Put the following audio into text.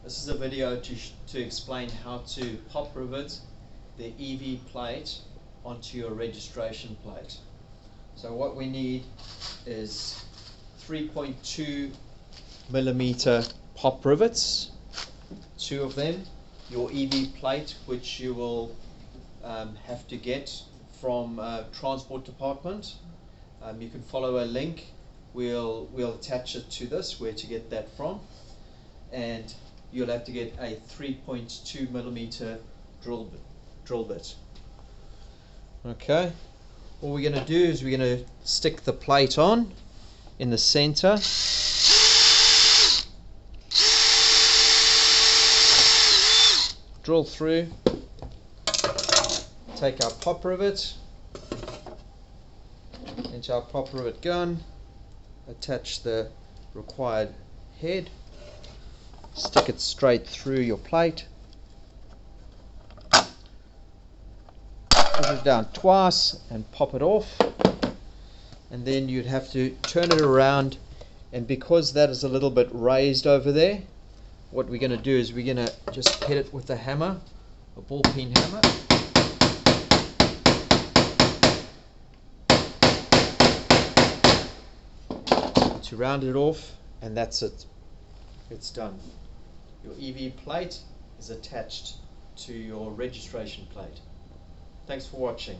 This is a video to explain how to pop rivet the EV plate onto your registration plate. So what we need is 3.2 millimeter pop rivets, 2 of them, your EV plate, which you will have to get from transport department. You can follow a link. We'll attach it to this, where to get that from, and you'll have to get a 3.2 millimeter drill bit. Okay, what we're going to do is we're going to stick the plate on in the center, drill through, take our pop rivet into our pop rivet gun, attach the required head, stick it straight through your plate, push it down twice and pop it off, and then you'd have to turn it around, and because that is a little bit raised over there, what we're going to do is we're going to just hit it with a hammer, a ball peen hammer, to round it off, and that's it. It's done. Your EV plate is attached to your registration plate. Thanks for watching.